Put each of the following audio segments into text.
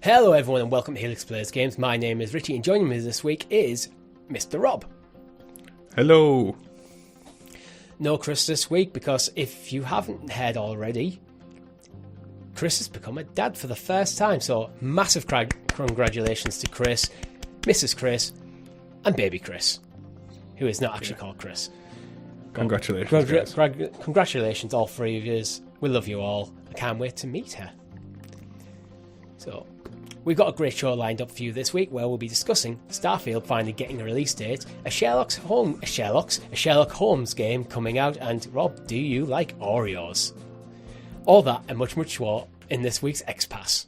Hello everyone and welcome to Helix Plays Games. My name is Richie and joining me this week is Mr. Rob. Hello. No Chris this week because if you haven't heard already, Chris has become a dad for the first time. So massive congratulations to Chris, Mrs. Chris and baby Chris, who is not actually called Chris. Congratulations. Congratulations all three of you. We love you all. I can't wait to meet her. So we've got a great show lined up for you this week where we'll be discussing Starfield finally getting a release date, a Sherlock Holmes game coming out, and Rob, do you like Oreos? All that and much, much more in this week's XPass.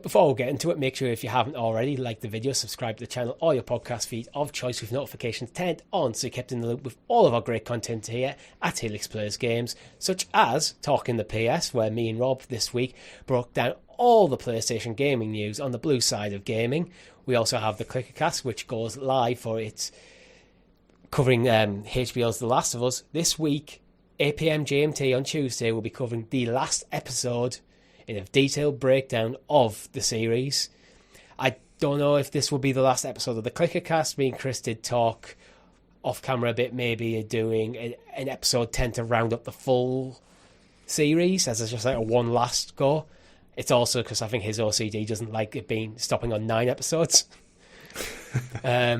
Before we get into it, make sure if you haven't already, like the video, subscribe to the channel or your podcast feed of choice with notifications turned on so you're kept in the loop with all of our great content here at Helix Plays Games, such as Talking the PS, where me and Rob this week broke down all the PlayStation gaming news on the blue side of gaming. We also have the ClickerCast, which goes live for its covering HBO's The Last of Us. This week, 8 PM GMT on Tuesday, we'll be covering the last episode in a detailed breakdown of the series. I don't know if this will be the last episode of the ClickerCast. Me and Chris did talk off camera a bit, maybe doing an episode 10 to round up the full series as it's just like a one last go. It's also because I think his OCD doesn't like it being stopping on 9 episodes. But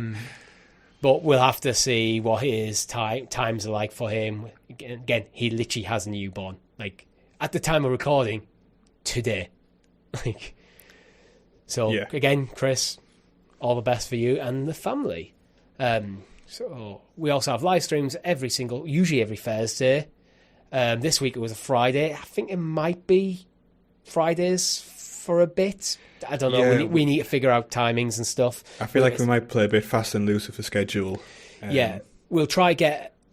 we'll have to see what his times are like for him. Again, he literally has a newborn. Like, at the time of recording, today. Again, Chris, all the best for you and the family. So we also have live streams usually every Thursday. This week it was a Friday. I think it might be Fridays for a bit. I don't know. Yeah, we need to figure out timings and stuff. I feel like we might play a bit fast and loose with the schedule. We'll try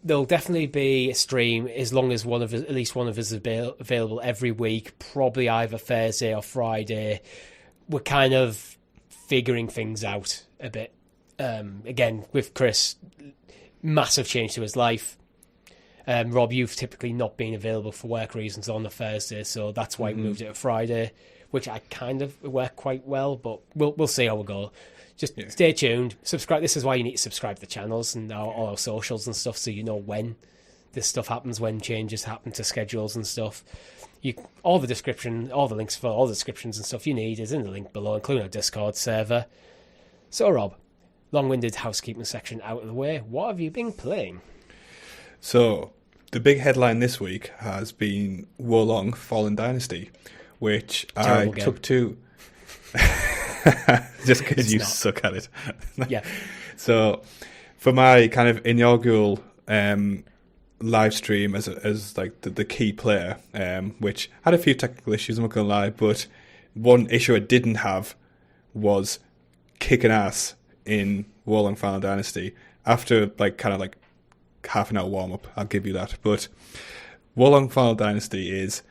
there'll definitely be a stream as long as at least one of us is available every week, probably either Thursday or Friday. We're kind of figuring things out a bit. Again, with Chris, massive change to his life. Rob, you've typically not been available for work reasons on a Thursday, so that's why we moved it to Friday, which I kind of work quite well, but we'll see how we go. Just stay tuned, subscribe. This is why you need to subscribe to the channels and all our socials and stuff so you know when this stuff happens, when changes happen to schedules and stuff. All the links for all the descriptions and stuff you need is in the link below, including our Discord server. So Rob, long-winded housekeeping section out of the way, what have you been playing? So, the big headline this week has been Wolong Fallen Dynasty, which Terrible I game. took to... Just because you suck at it. Yeah. So, for my kind of inaugural live stream as like the key player, which had a few technical issues, I'm not going to lie, but one issue I didn't have was kicking ass in Wolong Fallen Dynasty. After kind of half an hour warm-up, I'll give you that. But Wolong Fallen Dynasty is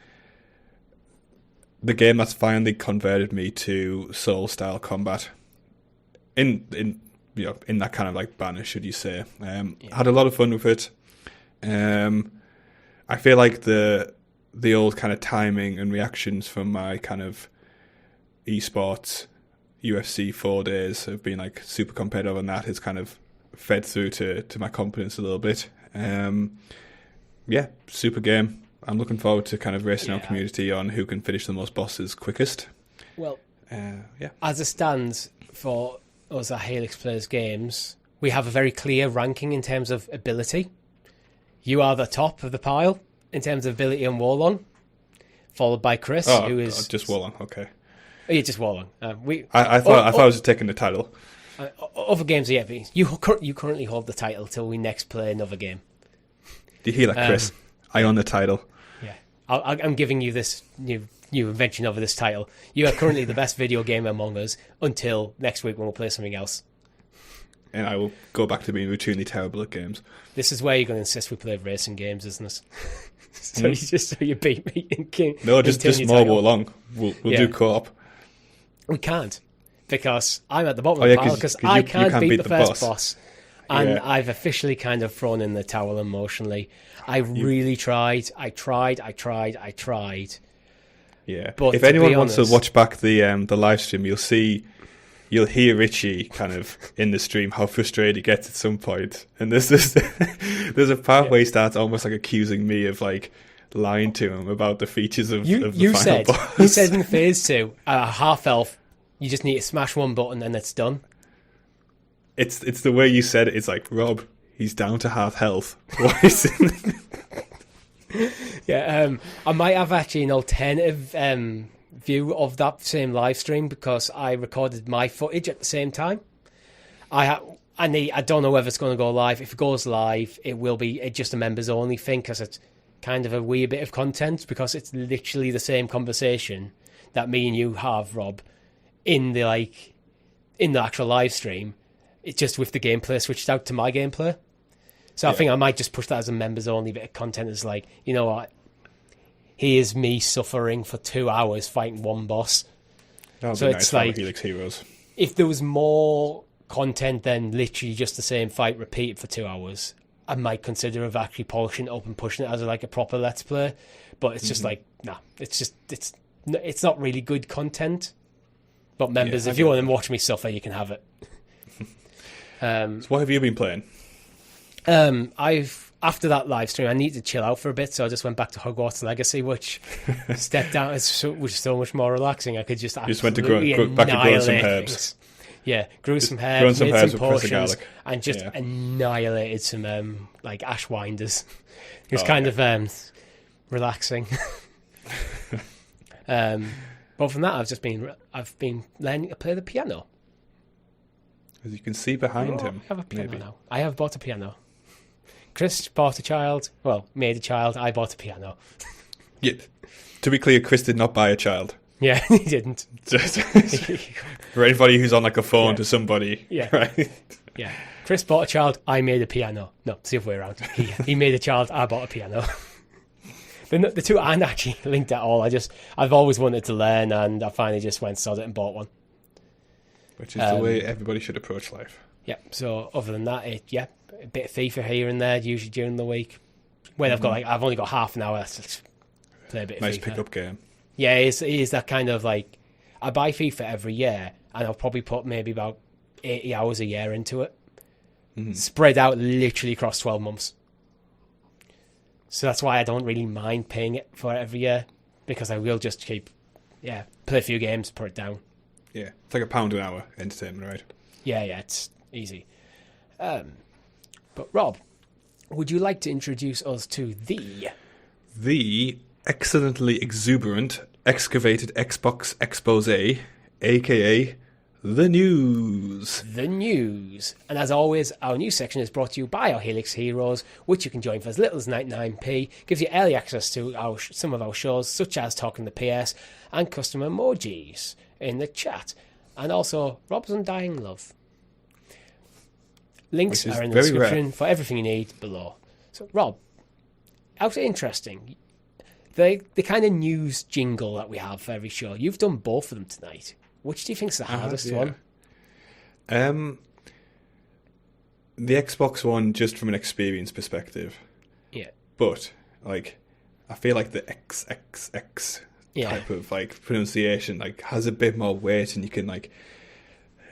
the game that's finally converted me to Soul-style combat. In that kind of banner, should you say. Had a lot of fun with it. I feel like the old kind of timing and reactions from my kind of esports UFC 4 days have been super competitive, and that has kind of fed through to my confidence a little bit. Super game. I'm looking forward to kind of racing our community on who can finish the most bosses quickest. Well, as it stands for us at Helix Plays Games, we have a very clear ranking in terms of ability. You are the top of the pile in terms of ability on Wolong, followed by Chris, who is just Wolong. Okay, you're just Wolong. I thought I was taking the title. Other games, you currently hold the title till we next play another game. Do you hear that, Chris? I own the title. Yeah, I'm giving you this new invention of this title. You are currently the best video gamer among us until next week when we'll play something else. And I will go back to being routinely terrible at games. This is where you're going to insist we play racing games, isn't it? So you beat me in King. No, just mobile along. We'll do co-op. We can't, because I'm at the bottom of the pile because I can't beat the first boss. And I've officially kind of thrown in the towel emotionally. I really tried. I tried. Yeah. But if anyone wants to watch back the live stream, you'll hear Richie kind of in the stream how frustrated he gets at some point. And there's a part where he starts almost like accusing me of like lying to him about the features of the final boss. You said in phase 2, half elf, you just need to smash one button and it's done. It's the way you said it. It's like, Rob, he's down to half health. Why is it? Yeah, I might have actually an alternative view of that same live stream because I recorded my footage at the same time. I don't know whether it's going to go live. If it goes live, it will be just a members only thing because it's kind of a wee bit of content because it's literally the same conversation that me and you have, Rob, in the actual live stream. It's just with the gameplay switched out to my gameplay. So I think I might just push that as a members only bit of content. As like, you know what? Here's me suffering for 2 hours fighting one boss. That would be nice for Helix Heroes. If there was more content than literally just the same fight repeated for 2 hours, I might consider of actually polishing it up and pushing it as like a proper Let's Play. But it's just like, nah, it's not really good content. But members, if you want to watch me suffer, you can have it. So what have you been playing? After that live stream, I needed to chill out for a bit, so I just went back to Hogwarts Legacy, which stepped down, which was so much more relaxing. I could just went to grow back and grow some herbs. Yeah, grew some herbs, made some potions, and just Yeah. annihilated some like ashwinders. It was kind of relaxing. But from that, I've been learning to play the piano. As you can see behind him. I have a piano now. I have bought a piano. Chris bought a child. Well, made a child. I bought a piano. Yeah. To be clear, Chris did not buy a child. Yeah, he didn't. For anybody who's on like a phone to somebody. Yeah. Right? Yeah. Chris bought a child. I made a piano. No, it's the other way around. He made a child. I bought a piano. The two aren't actually linked at all. I've always wanted to learn, and I finally just went sod it and bought one. Which is the way everybody should approach life. Yeah. So other than that, a bit of FIFA here and there, usually during the week. When I've only got half an hour to play a bit of FIFA. Nice pickup game. Yeah, it is that kind of like, I buy FIFA every year, and I'll probably put maybe about 80 hours a year into it. Spread out literally across 12 months. So that's why I don't really mind paying it for it every year, because I will just play a few games, put it down. Yeah, it's like £1 an hour entertainment, right? Yeah, it's easy. But Rob, would you like to introduce us to the excellently exuberant excavated Xbox expose, aka the news? The news. And as always, our news section is brought to you by our Helix Heroes, which you can join for as little as 99p. Gives you early access to some of our shows, such as Talking the PS and custom emojis in the chat. And also Rob's Undying Love. Links are in the description for everything you need below. So, Rob, out of interesting, the kind of news jingle that we have for every show, you've done both of them tonight. Which do you think's the hardest one? The Xbox one, just from an experience perspective. Yeah. But, like, I feel like the XXX type of, like, pronunciation, like, has a bit more weight, and you can, like,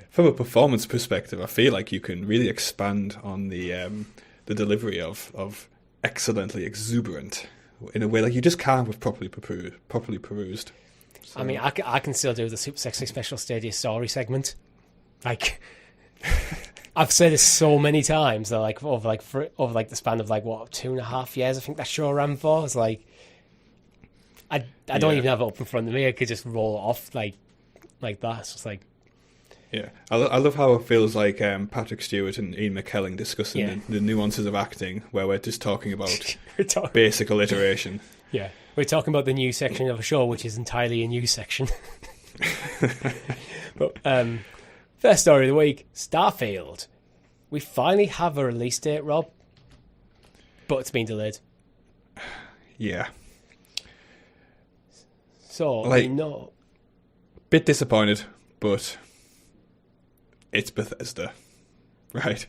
from a performance perspective, I feel like you can really expand on the delivery of excellently exuberant in a way like you just can't with properly perused. So. I mean, I can still do the Super Sexy Special Stadia story segment. Like, I've said this so many times that like over the span of like 2.5 years, I think that show ran for. It's like I don't even have it up in front of me. I could just roll it off like that. It's just like. Yeah, I love how it feels like Patrick Stewart and Ian McKellen discussing the nuances of acting, where we're just talking about basic alliteration. Yeah, We're talking about the news section of a show, which is entirely a news section. But first story of the week, Starfield. We finally have a release date, Rob, but it's been delayed. Yeah. So, like, no. Bit disappointed, but it's Bethesda, right?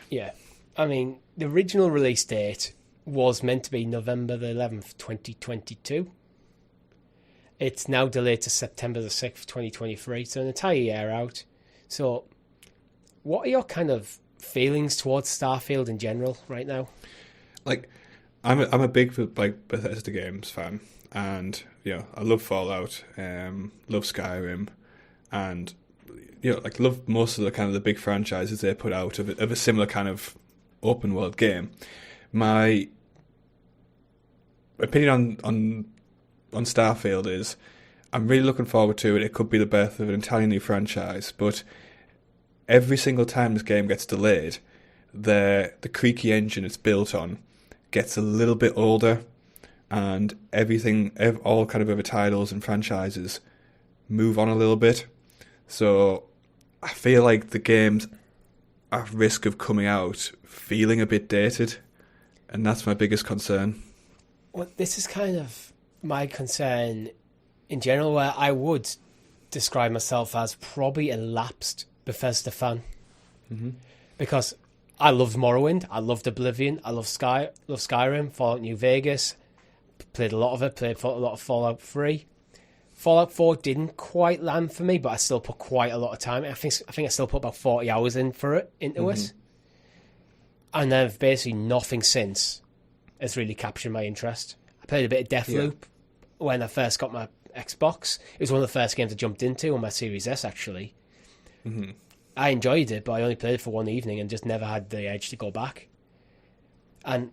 Yeah. I mean, the original release date was meant to be November the 11th, 2022. It's now delayed to September the 6th, 2023, so an entire year out. So, what are your kind of feelings towards Starfield in general right now? Like, I'm a big like Bethesda games fan, and I love Fallout, love Skyrim, and like love most of the kind of the big franchises they put out of a similar kind of open world game. My opinion on Starfield is I'm really looking forward to it. It could be the birth of an entirely new franchise, but every single time this game gets delayed, the creaky engine it's built on gets a little bit older, and all kind of other titles and franchises move on a little bit. So I feel like the game's at risk of coming out feeling a bit dated, and that's my biggest concern. Well, this is kind of my concern in general, where I would describe myself as probably a lapsed Bethesda fan. Mm-hmm. Because I loved Morrowind, I loved Oblivion, I love Skyrim, Fallout New Vegas, played a lot of it, played a lot of Fallout 3. Fallout 4 didn't quite land for me, but I still put quite a lot of time. I think I still put about 40 hours into it. And then basically nothing since has really captured my interest. I played a bit of Deathloop when I first got my Xbox. It was one of the first games I jumped into on my Series S, actually. Mm-hmm. I enjoyed it, but I only played it for one evening and just never had the edge to go back. And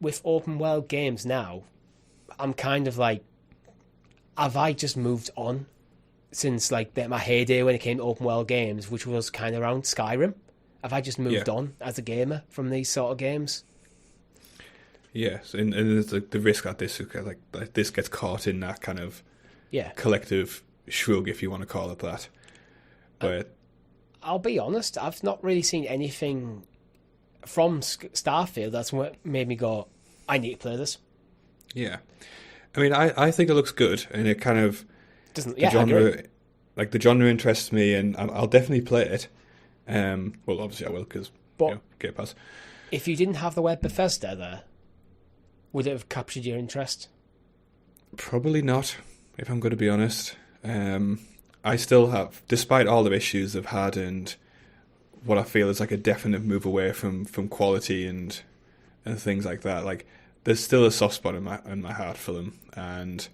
with open world games now, I'm kind of like, have I just moved on since like my heyday when it came to open world games, which was kind of around Skyrim? Have I just moved on as a gamer from these sort of games? Yes, and there's the risk that this gets caught in that kind of collective shrug, if you want to call it that. But I'll be honest, I've not really seen anything from Starfield that's what made me go, I need to play this. Yeah. I mean, I think it looks good, and it kind of doesn't. The genre, like the genre interests me, and I'll definitely play it. Well, obviously I will because GamePass. If you didn't have the word Bethesda there, would it have captured your interest? Probably not, if I'm going to be honest. I still have, despite all the issues I've had, and what I feel is like a definite move away from quality and things like that. Like, there's still a soft spot in my heart for them, and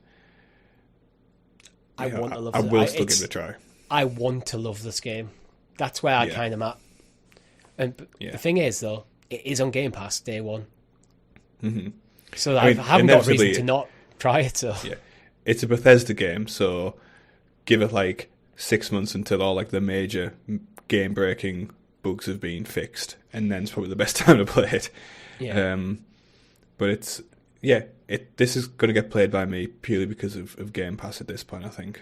I will still give it a try. I want to love this game. That's where I kind of am at. And the thing is, though, it is on Game Pass day one. Mm-hmm. So I haven't got a reason to not try it. So. Yeah. It's a Bethesda game, so give it like 6 months until all like the major game-breaking bugs have been fixed, and then it's probably the best time to play it. Yeah. But it's this is going to get played by me purely because of Game Pass at this point, I think.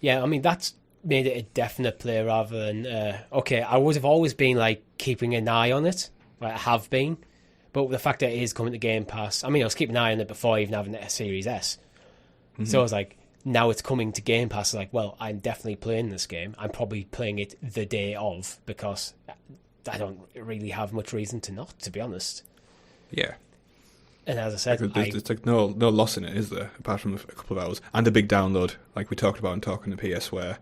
Yeah, I mean that's made it a definite play rather than I would have always been like keeping an eye on it. Like I have been, but the fact that it is coming to Game Pass, I mean I was keeping an eye on it before even having a Series S. Mm-hmm. So I was like, now it's coming to Game Pass. Like, well, I'm definitely playing this game. I'm probably playing it the day of because I don't really have much reason to not, to be honest. Yeah. And as I said, there's like no loss in it, is there? Apart from a couple of hours and a big download, like we talked about in Talking to PS, where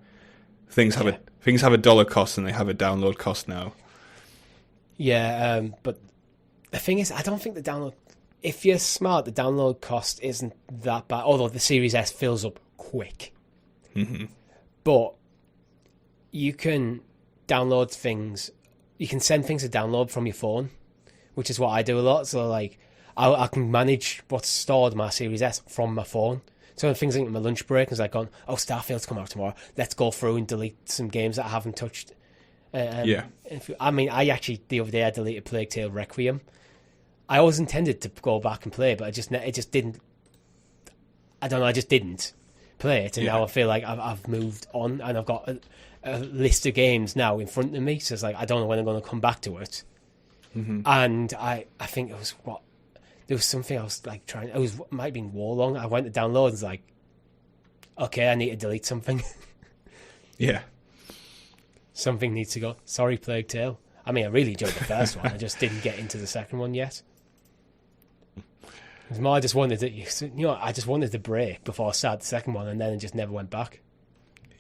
things have a dollar cost and they have a download cost now. Yeah, but the thing is, I don't think the download. If you're smart, the download cost isn't that bad. Although the Series S fills up quick, but you can download things. You can send things to download from your phone, which is what I do a lot. So like, I can manage what's stored in my Series S from my phone. So things like my lunch break is like going, Starfield's come out tomorrow. Let's go through and delete some games that I haven't touched. I mean, I actually the other day I deleted Plague Tale Requiem. I always intended to go back and play, but it just didn't I don't know, I just didn't play it, and now I feel like I've moved on, and I've got a list of games now in front of me, so it's like I don't know when I'm going to come back to it. And I think it was there was something I was like trying. It might have been Warlong. I went to download and was like, okay, I need to delete something. Yeah. Something needs to go. Sorry, Plague Tale. I mean, I really enjoyed the first one. I just didn't get into the second one yet. It was more, I just wanted to break before I started the second one, and then it just never went back.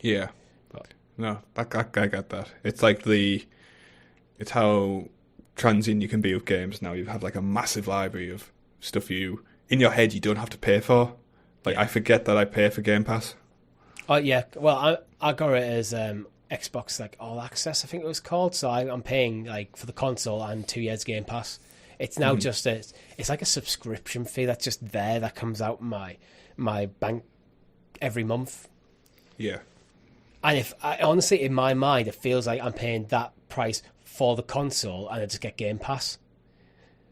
Yeah. But no, I get that. It's like it's how transient you can be with games now. You have like a massive library of stuff in your head you don't have to pay for. Like, I forget that I pay for Game Pass. Oh, yeah. Well, I got it as Xbox, like, All Access, I think it was called. So I'm paying, like, for the console and 2 years Game Pass. It's now just it's like a subscription fee that's just there that comes out my bank every month. Yeah. And honestly, in my mind, it feels like I'm paying that price for the console and I just get Game Pass.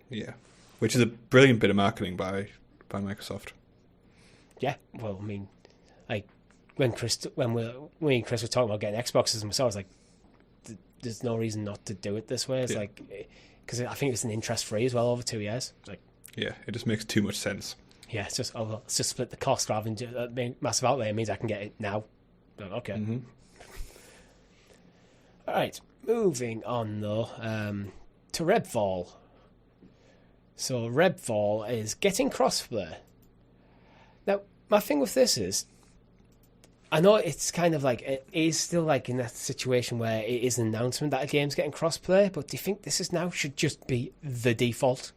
Yeah. Which is a brilliant bit of marketing by Microsoft. Yeah. Well, I mean, like, when me and Chris were talking about getting Xboxes and so I was like, there's no reason not to do it this way. It's like, because I think it's an interest free as well over 2 years. It's like, yeah, it just makes too much sense. Yeah, it's just let's just split the cost rather than being massive outlay. It means I can get it now. Like, okay. All right, moving on though to Redfall. So Redfall is getting crossplay. Now, my thing with this is, I know it's kind of like, it is still like in that situation where it is an announcement that a game's getting crossplay, but do you think this should just be the default?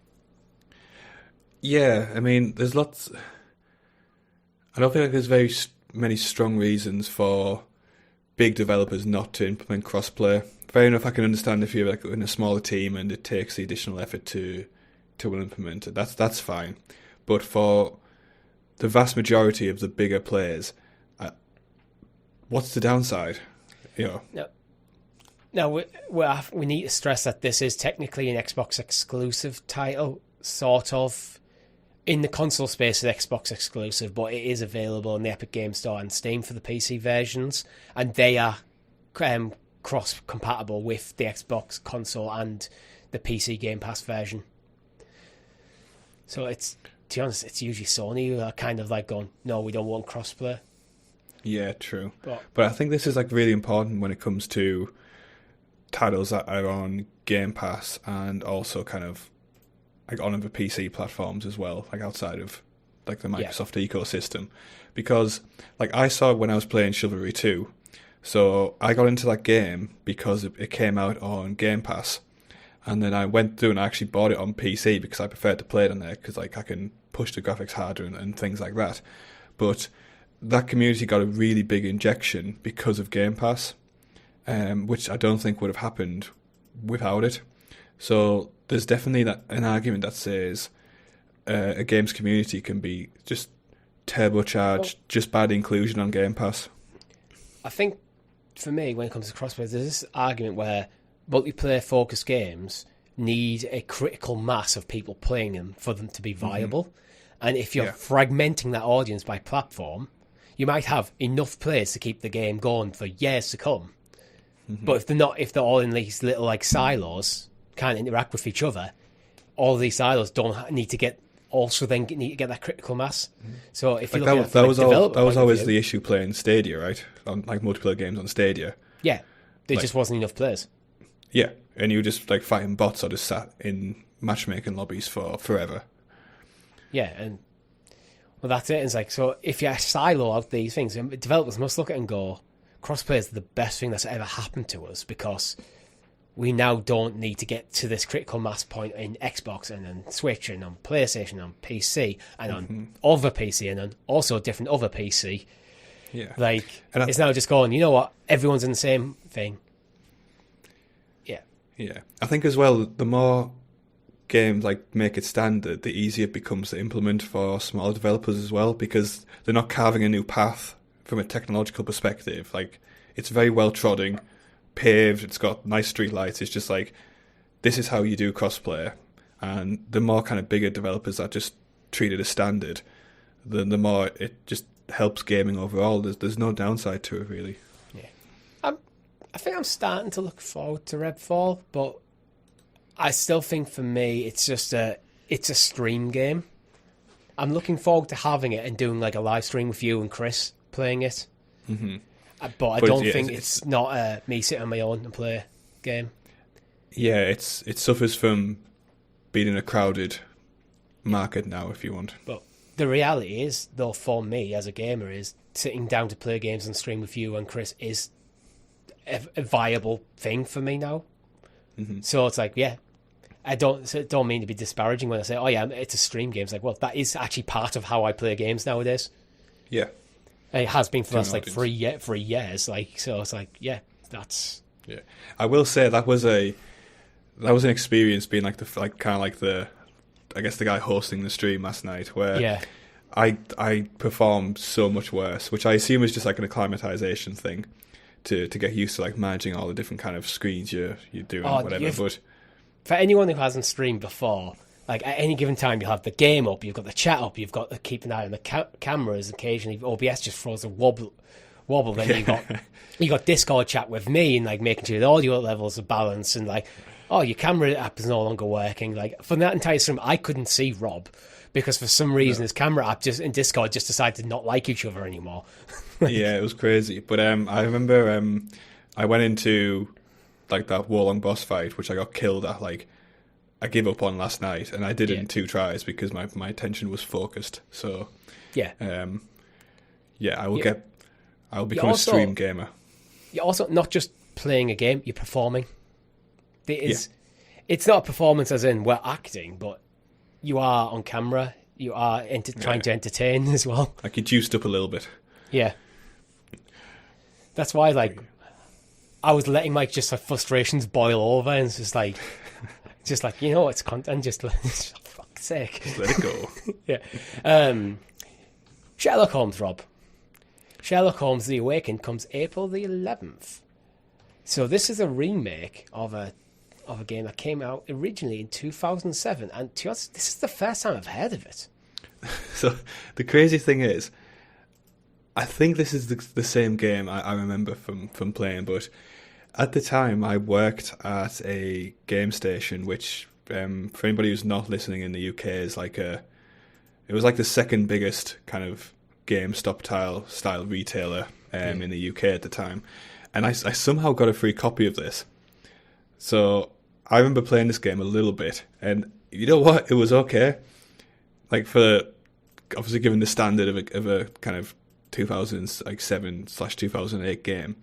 Yeah, I mean, there's lots. I don't feel like there's very many strong reasons for big developers not to implement crossplay. Fair enough, I can understand if you're like in a smaller team and it takes the additional effort to implement it. That's fine. But for the vast majority of the bigger players, what's the downside? Now we need to stress that this is technically an Xbox exclusive title, sort of. In the console space, it's Xbox exclusive, but it is available in the Epic Game Store and Steam for the PC versions, and they are cross-compatible with the Xbox console and the PC Game Pass version. So to be honest, it's usually Sony who are kind of like going, no, we don't want crossplay. Yeah, true. But I think this is like really important when it comes to titles that are on Game Pass and also kind of like on other PC platforms as well, like outside of like the Microsoft ecosystem. Because like I saw when I was playing Chivalry 2, so I got into that game because it came out on Game Pass, and then I went through and I actually bought it on PC because I preferred to play it on there because like I can push the graphics harder and things like that. But that community got a really big injection because of Game Pass, which I don't think would have happened without it. So there's definitely an argument that says a game's community can be just turbocharged just by the inclusion on Game Pass. I think for me, when it comes to crossplay, there's this argument where multiplayer-focused games need a critical mass of people playing them for them to be viable. And if you're fragmenting that audience by platform, you might have enough players to keep the game going for years to come. But if they're all in these little like silos, can't interact with each other, all these silos don't need to get that critical mass. So if you look at that was always the issue playing Stadia, right? On like multiplayer games on Stadia. Yeah, there just wasn't enough players. Yeah, and you were just like fighting bots or just sat in matchmaking lobbies for forever. Yeah, and well, that's it. It's like, so if you silo out these things, developers must look at it and go, crossplay is the best thing that's ever happened to us because we now don't need to get to this critical mass point in Xbox and on Switch and on PlayStation, on PC and on other PC and on also different other PC. Yeah. Like, it's now just going, you know what, everyone's in the same thing. Yeah. Yeah. I think as well, the more games like make it standard, the easier it becomes to implement for small developers as well, because they're not carving a new path from a technological perspective. Like, it's very well trodden, paved, it's got nice street lights. It's just like, this is how you do crossplay. And the more kind of bigger developers that just treat it as standard, the more it just helps gaming overall. There's no downside to it, really. Yeah, I think I'm starting to look forward to Redfall, but I still think for me it's a stream game. I'm looking forward to having it and doing like a live stream with you and Chris playing it. Mm-hmm. But I don't think it's not me sitting on my own and play a game. Yeah, it suffers from being in a crowded market now, if you want. But the reality is, though, for me as a gamer, is sitting down to play games and stream with you and Chris is a viable thing for me now. Mm-hmm. So it's like, yeah, I don't mean to be disparaging when I say, oh yeah, it's a stream game. It's like, well, that is actually part of how I play games nowadays. Yeah. And it has been for the last like 3 years. Like, so it's like, yeah, that's. Yeah, I will say that was an experience being like the I guess the guy hosting the stream last night, where I performed so much worse, which I assume is just like an acclimatization thing to get used to like managing all the different kind of screens you're doing, whatever. But for anyone who hasn't streamed before, like at any given time, you'll have the game up, you've got the chat up, you've got to keep an eye on the cameras. Occasionally, OBS just throws a wobble. Then you got Discord chat with me and like making sure the audio levels are balanced and like, oh, your camera app is no longer working. Like for that entire stream, I couldn't see Rob because for some reason his camera app just in Discord just decided to not like each other anymore. Yeah, it was crazy. But I remember I went into like that Warlong boss fight, which I got killed at. Like I gave up on last night, and I did it in 2 tries because my attention was focused. So yeah, I'll become a stream gamer. You're also not just playing a game; you're performing. It's not a performance as in we're acting, but you are on camera. You are trying to entertain as well. Like you juiced up a little bit. Yeah, that's why I was letting my frustrations boil over, and it's just like you know, it's content. Just for fuck's sake, just let it go. Yeah. Sherlock Holmes, Rob. Sherlock Holmes: The Awakened comes April the 11th. So this is a remake of a game that came out originally in 2007, and to us, this is the first time I've heard of it. So the crazy thing is, I think this is the same game I remember from playing, but at the time I worked at a game station, which for anybody who's not listening in the UK is it was like the second biggest kind of GameStop style retailer in the UK at the time, and I somehow got a free copy of this. So I remember playing this game a little bit, and you know what? It was okay. Like for obviously given the standard of a kind of 2007/2008 game,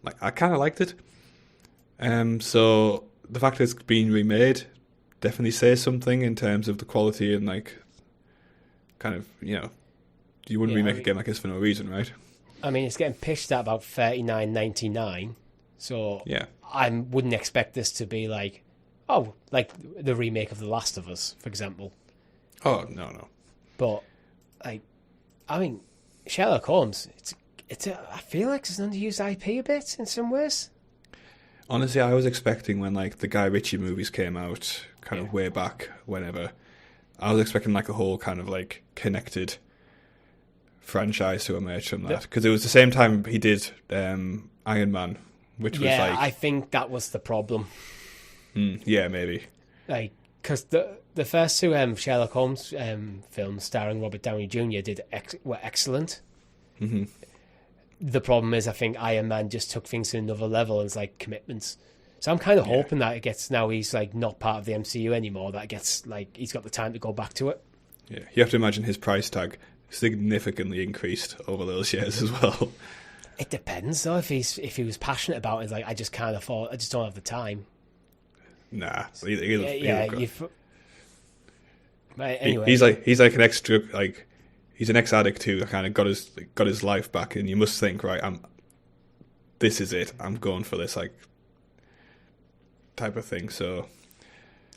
like I kind of liked it. So the fact that it's been remade definitely says something in terms of the quality and like kind of you wouldn't remake a game like this for no reason, right? I mean, it's getting pitched at about $39.99, so yeah, I wouldn't expect this to be like the remake of The Last of Us, for example. Oh no. But I mean, Sherlock Holmes, I feel like it's an underused IP a bit in some ways. Honestly, I was expecting when like the Guy Ritchie movies came out, kind of way back whenever, I was expecting like a whole kind of like connected franchise to emerge from that, because it was the same time he did Iron Man, which was like, I think that was the problem. Yeah, maybe. Like, because the first 2 Sherlock Holmes films starring Robert Downey Jr. were excellent. Mm-hmm. The problem is, I think Iron Man just took things to another level, and it's like commitments. So I'm kind of hoping that it gets, now he's like not part of the MCU anymore, that ges like he's got the time to go back to it. Yeah, you have to imagine his price tag significantly increased over those years as well. It depends though. If he was passionate about it, it's like I just can't afford. I just don't have the time. Nah, anyway, he's like an extra, like he's an ex-addict who kind of got his life back, and you must think, right, this is it. I'm going for this like type of thing. So,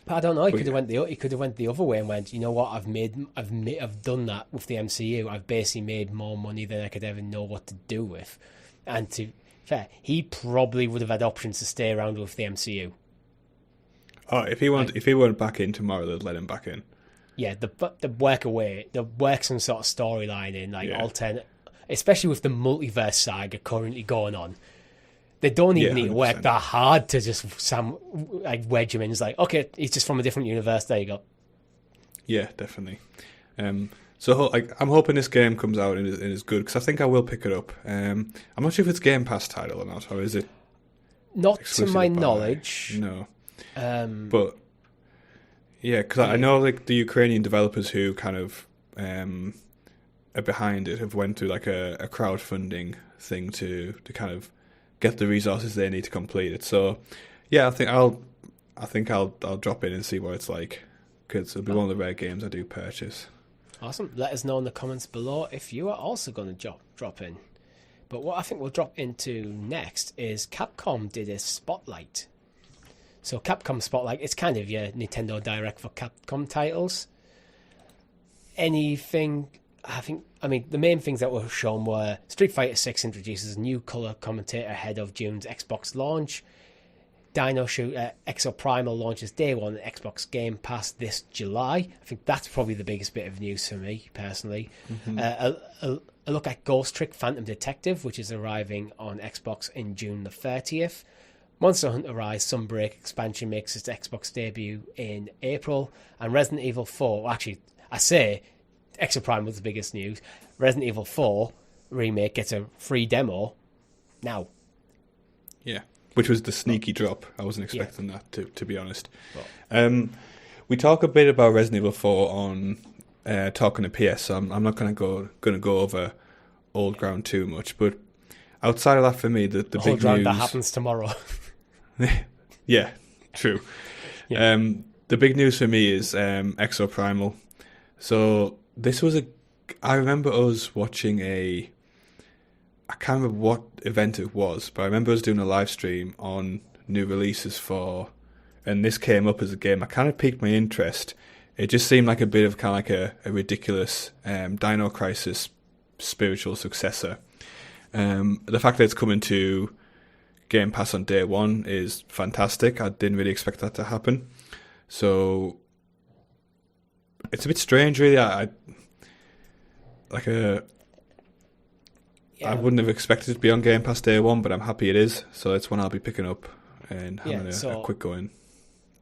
but I don't know. He could have went the other way and went, you know what? I've done that with the MCU. I've basically made more money than I could ever know what to do with. And to fair, he probably would have had options to stay around with the MCU. Oh, if he went back in tomorrow, they'd let him back in. yeah, the work some sort of storyline in, like Yeah. alternate, especially with the multiverse saga currently going on. They don't even need to work 100%. that hard to just wedge him in. It's like, okay, he's just from a different universe. There you go. Yeah, definitely. So like, I'm hoping this game comes out and is good, because I think I will pick it up. I'm not sure if it's Game Pass title or not, or is it Not to exclusive my by- knowledge. No. But Yeah, because I know like the Ukrainian developers who kind of are behind it have went through like a crowdfunding thing to kind of get the resources they need to complete it. So yeah, I think I'll drop in and see what it's like, because it'll be one of the rare games I do purchase. awesome. Let us know in the comments below if you are also going to drop in. But what I think we'll drop into next is Capcom did a spotlight. So Capcom Spotlight, it's kind of your Nintendo Direct for Capcom titles. The main things that were shown were Street Fighter 6 introduces a new color commentator ahead of June's Xbox launch. Dino Shooter Exoprimal launches day one on Xbox Game Pass this July. I think that's probably the biggest bit of news for me, personally. A look at Ghost Trick Phantom Detective, which is arriving on Xbox in June the 30th. Monster Hunter Rise Sunbreak expansion makes its Xbox debut in April. And Resident Evil 4, actually, I say Exoprime was the biggest news. Resident Evil 4 remake gets a free demo now. Yeah, which was the sneaky drop. I wasn't expecting that, to be honest. We talk a bit about Resident Evil 4 on Talking to PS, so I'm not going to go over old ground too much. But outside of that, for me, the whole big round news that happens tomorrow. Yeah, true. Yeah. The big news for me is Exoprimal. So this was I remember us watching I can't remember what event it was, but I remember us doing a live stream on new releases and this came up as a game. I kind of piqued my interest. It just seemed like a bit of kind of like a ridiculous Dino Crisis spiritual successor. The fact that it's coming to Game Pass on day one is fantastic. I didn't really expect that to happen. So it's a bit strange, really. I wouldn't have expected it to be on Game Pass day one, but I'm happy it is. So it's one I'll be picking up and having a quick go in.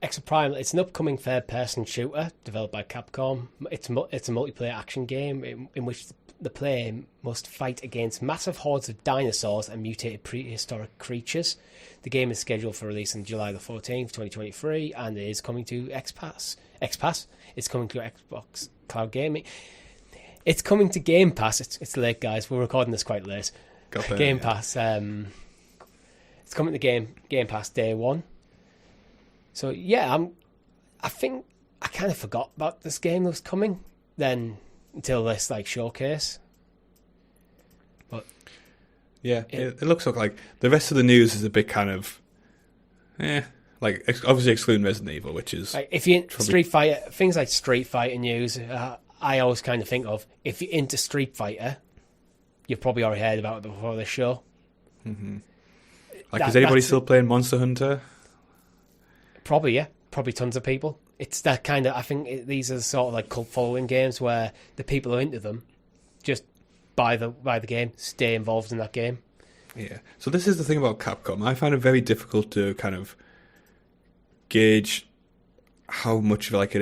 Exoprimal, it's an upcoming third-person shooter developed by Capcom. It's a multiplayer action game in which the player must fight against massive hordes of dinosaurs and mutated prehistoric creatures. The game is scheduled for release on July the 14th, 2023, and it is coming to XPass. It's coming to Xbox Cloud Gaming. It's coming to Game Pass. It's late, guys. We're recording this quite late. Game Pass. It's coming to Game Pass day one. So yeah, I think I kind of forgot about this game that was coming then until this showcase. But yeah, it looks like the rest of the news is a bit kind of obviously excluding Resident Evil, which is if you Street Fighter, things like Street Fighter news, I always kind of think of, if you're into Street Fighter, you've probably already heard about it before this show. Mm-hmm. Is anybody still playing Monster Hunter? Probably, yeah. Probably tons of people. It's that kind of, I think these are sort of like cult following games where the people who are into them just buy the game, stay involved in that game. Yeah. So this is the thing about Capcom. I find it very difficult to kind of gauge how much kind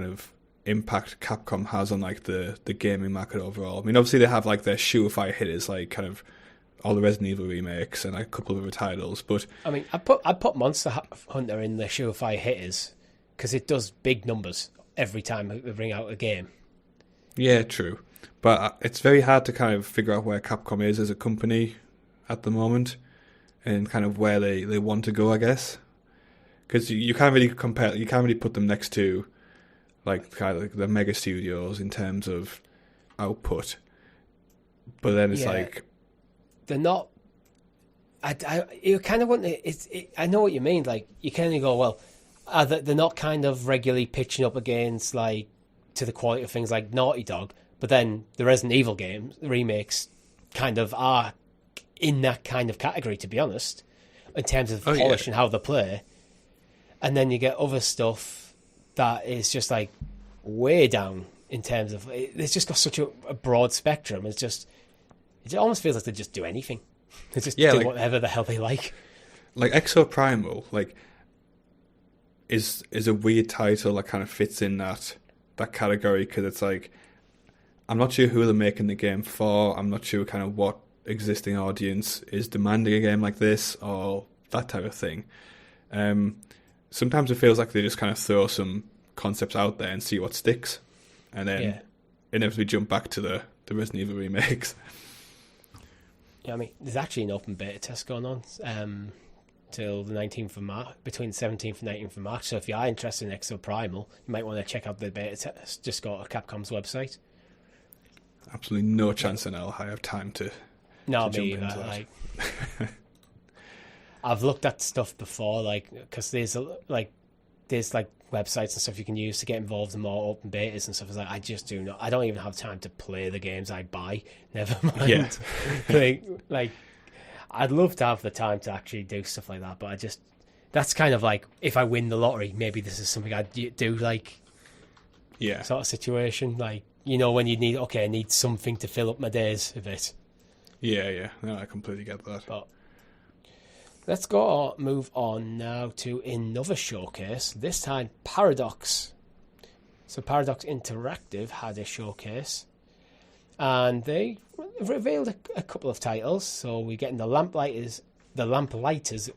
of impact Capcom has on the gaming market overall. I mean, obviously they have their surefire hitters, kind of all the Resident Evil remakes and a couple of other titles, but I mean, I'd put Monster Hunter in the surefire hitters because it does big numbers every time they bring out a game. Yeah, true. But it's very hard to kind of figure out where Capcom is as a company at the moment and kind of where they want to go, I guess. Because you can't really compare, you can't really put them next to kind of the mega studios in terms of output. But then it's they're not. You kind of want to. I know what you mean. You kind of go, well, they're not kind of regularly pitching up against to the quality of things like Naughty Dog, but then the Resident Evil games, the remakes, kind of are in that kind of category, to be honest, in terms of polish and how they play. And then you get other stuff that is just like way down in terms of it's just got such a broad spectrum. It almost feels like they just do anything. They just do like, whatever the hell they like. Like Exoprimal, like is a weird title that kind of fits in that category, because it's like, I'm not sure who they're making the game for. I'm not sure kind of what existing audience is demanding a game like this or that type of thing. Sometimes it feels like they just kind of throw some concepts out there and see what sticks, and then inevitably jump back to the Resident Evil remakes. Yeah, I mean, there's actually an open beta test going on till the 19th of March, between the 17th and 19th of March. So if you are interested in Exoprimal, you might want to check out the beta test. Just go to Capcom's website. Absolutely no chance in hell I have time to. No, me either. Like, I've looked at stuff before, like, because there's websites and stuff you can use to get involved in more open betas and stuff. It's like, I just do not. I don't even have time to play the games I buy. Never mind. Yeah. like, I'd love to have the time to actually do stuff like that, but that's kind of like, if I win the lottery, maybe this is something I'd do, like, sort of situation. Like, you know, when you I need something to fill up my days a bit. Yeah. No, I completely get that. But let's move on now to another showcase. This time, Paradox. So Paradox Interactive had a showcase, and they revealed a couple of titles. So we're getting the Lamplighters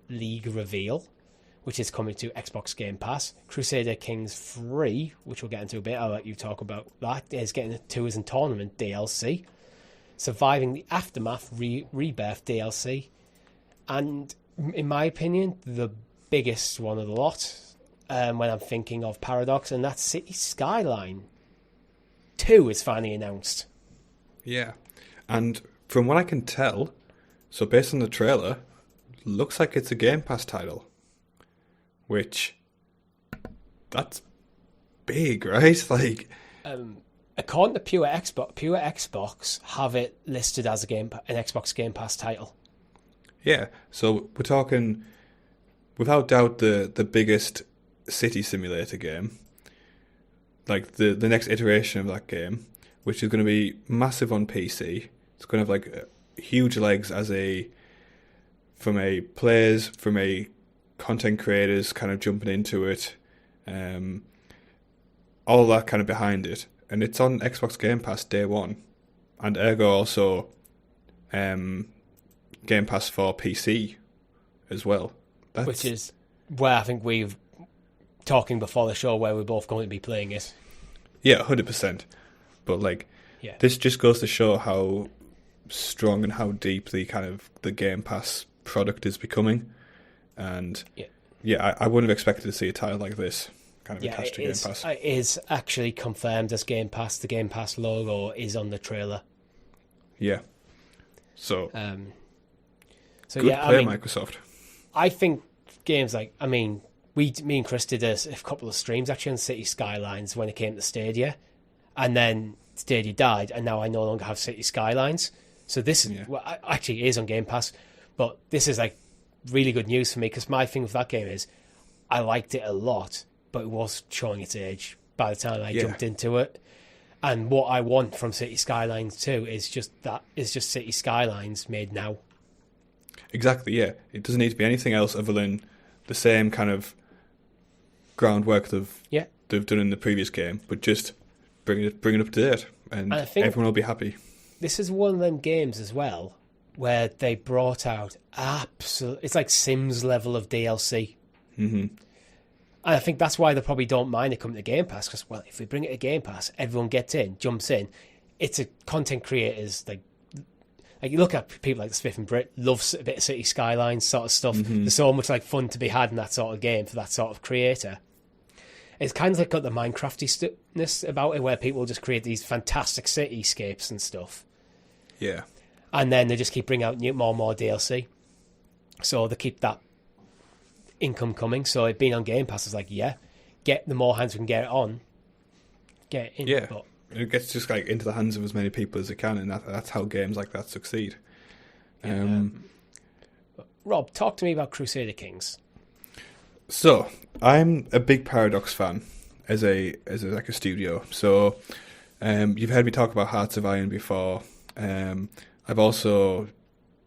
League reveal, which is coming to Xbox Game Pass. Crusader Kings 3, which we'll get into a bit. I'll let you talk about that. Is getting a Tours and Tournament DLC. Surviving the Aftermath Rebirth DLC. And in my opinion, the biggest one of the lot when I'm thinking of Paradox, and that's City Skyline 2 is finally announced. Yeah. And from what I can tell, so based on the trailer, looks like it's a Game Pass title. Which, that's big, right? Like, according to Pure Xbox have it listed as an Xbox Game Pass title. Yeah, so we're talking, without doubt, the biggest city simulator game. Like the next iteration of that game, which is going to be massive on PC. It's going to have like huge legs from a content creators kind of jumping into it, all that kind of behind it, and it's on Xbox Game Pass day one, and ergo also Game Pass for PC as well. Which is where I think we've talking before the show where we're both going to be playing it. Yeah, 100%. But this just goes to show how strong and how deep the Game Pass product is becoming. And I wouldn't have expected to see a title like this kind of attached to Game Pass. It is actually confirmed as Game Pass. The Game Pass logo is on the trailer. Yeah. So, good play, Microsoft. I think games like, me and Chris did a couple of streams actually on City Skylines when it came to Stadia, and then Stadia died, and now I no longer have City Skylines. So this actually is on Game Pass, but this is like really good news for me, because my thing with that game is I liked it a lot, but it was showing its age by the time I jumped into it. And what I want from City Skylines 2 is just City Skylines made now. Exactly, yeah. It doesn't need to be anything else other than the same kind of groundwork they've done in the previous game, but just bring it up to date, and everyone will be happy. This is one of them games as well where they brought out it's like Sims level of DLC. Mm-hmm. And I think that's why they probably don't mind it coming to Game Pass, because, well, if we bring it to Game Pass, everyone jumps in. It's a content creators, like you look at people like Smith and Britt, loves a bit of City Skylines sort of stuff. Mm-hmm. There's so much fun to be had in that sort of game for that sort of creator. It's kind of got the Minecrafty-ness about it, where people just create these fantastic cityscapes and stuff. Yeah. And then they just keep bringing out more and more DLC. So they keep that income coming. So it being on Game Pass is get the more hands we can get it on, get it in. Yeah. But it gets just into the hands of as many people as it can, and that's how games like that succeed. Rob, talk to me about Crusader Kings. So, I'm a big Paradox fan. as a like a studio. So you've heard me talk about Hearts of Iron before. I've also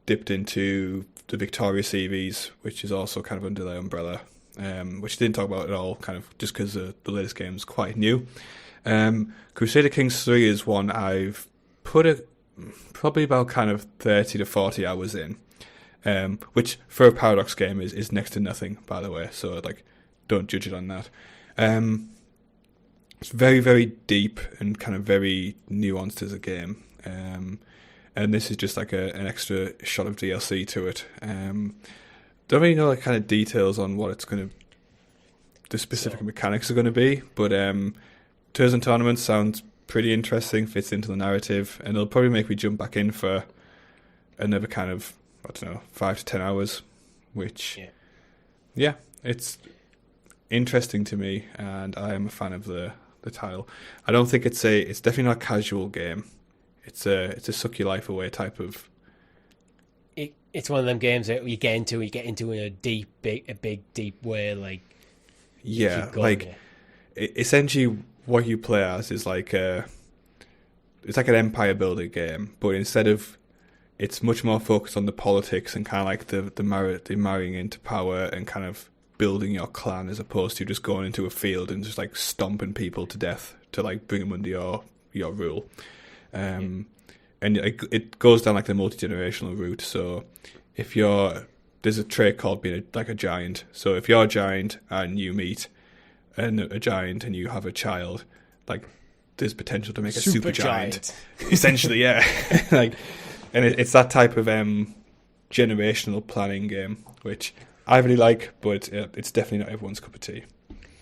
dipped into the Victoria series, which is also kind of under their umbrella, which I didn't talk about at all, kind of just because the latest game is quite new. Crusader Kings 3 is one I've put probably about kind of 30 to 40 hours in, which for a Paradox game is next to nothing, by the way, so like don't judge it on that. It's very, very deep and kind of very nuanced as a game. And this is just like an extra shot of DLC to it. Don't really know like kind of details on what it's going to, the specific mechanics are going to be, but Tours and Tournaments sounds pretty interesting, fits into the narrative, and it'll probably make me jump back in for another kind of, I don't know, 5 to 10 hours, which, yeah it's interesting to me, and I am a fan of the title. I don't think it's definitely not a casual game. It's a suck your life away type of. It's one of them games that you get into in a big deep way. Like essentially what you play as is like it's like an empire building game, but instead of, it's much more focused on the politics and kind of like the marrying into power and kind of building your clan, as opposed to just going into a field and just like stomping people to death to like bring them under your rule. And it goes down like the multi-generational route. So if there's a trait called being like a giant. So if you're a giant and you meet a giant and you have a child, like there's potential to make a super giant. Essentially, yeah. Like, and it's that type of generational planning game, which I really like, but it's definitely not everyone's cup of tea.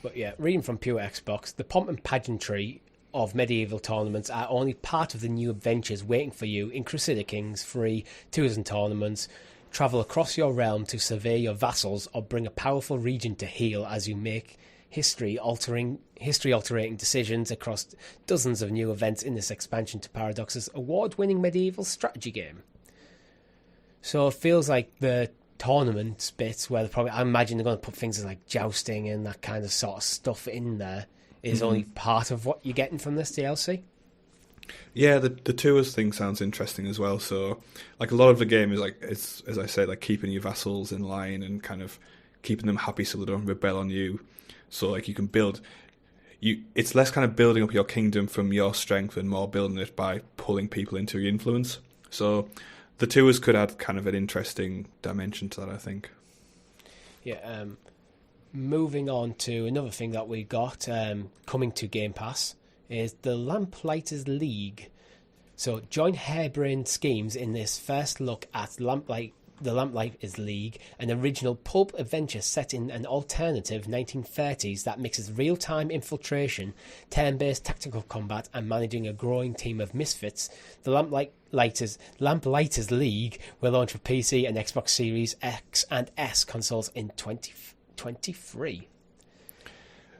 But yeah, reading from Pure Xbox, the pomp and pageantry of medieval tournaments are only part of the new adventures waiting for you in Crusader Kings 3 Tours and Tournaments. Travel across your realm to survey your vassals or bring a powerful region to heel as you make history-altering decisions across dozens of new events in this expansion to Paradox's award-winning medieval strategy game. So it feels like the tournament bits where I imagine they're going to put things like jousting and that kind of sort of stuff in there is only part of what you're getting from this DLC. Yeah, the tours thing sounds interesting as well. So, like, a lot of the game is like, it's, as I say, like keeping your vassals in line and kind of keeping them happy so they don't rebel on you. So, like, you can build. It's less kind of building up your kingdom from your strength and more building it by pulling people into your influence. So, the tours could add kind of an interesting dimension to that, I think. Yeah. Moving on to another thing that we got coming to Game Pass is the Lamplighters League. So join harebrained schemes in this first look at the Lamplighters League, an original pulp adventure set in an alternative 1930s that mixes real-time infiltration, turn-based tactical combat, and managing a growing team of misfits. The Lamplighters League will launch for PC and Xbox Series X and S consoles in 2023.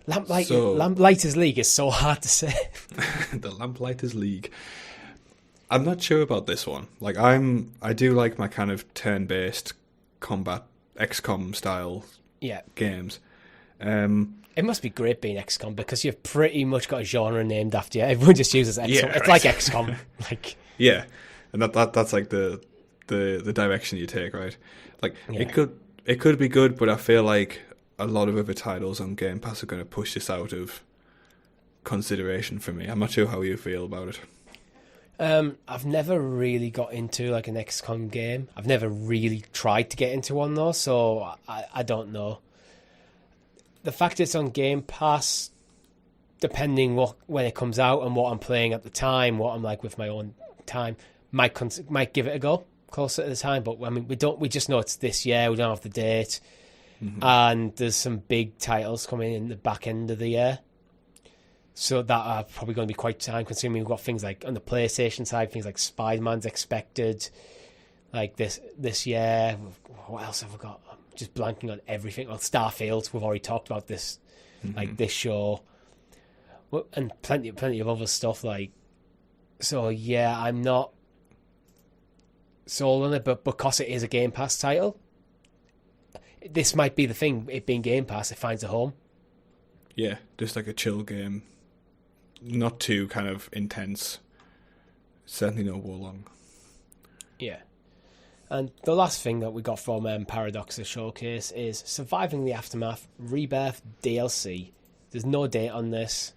Lamplighters League is so hard to say. The Lamplighters League. I'm not sure about this one. Like, I do like my kind of turn-based combat XCOM style games. It must be great being XCOM because you've pretty much got a genre named after you. Everyone just uses XCOM. Yeah, it's like XCOM. Like, yeah, and that's like the direction you take, right? Like, it could be good, but I feel like a lot of other titles on Game Pass are going to push this out of consideration for me. I'm not sure how you feel about it. I've never really got into like an XCOM game. I've never really tried to get into one though, so I don't know. The fact it's on Game Pass, depending when it comes out and what I'm playing at the time, what I'm like with my own time, might give it a go closer to the time. But I mean, we just know it's this year. We don't have the date. Mm-hmm. And there's some big titles coming in the back end of the year, so that are probably going to be quite time consuming. We've got things like on the PlayStation side, things like Spider-Man's expected like this year. What else have we got? I'm just blanking on everything. Well, Starfield, we've already talked about this, like this show, and plenty of other stuff. Like, so yeah, I'm not sold on it, but because it is a Game Pass title, this might be the thing. It being Game Pass, it finds a home. Yeah, just like a chill game. Not too kind of intense. Certainly no Wolong. Yeah. And the last thing that we got from Paradox's showcase is Surviving the Aftermath Rebirth DLC. There's no date on this.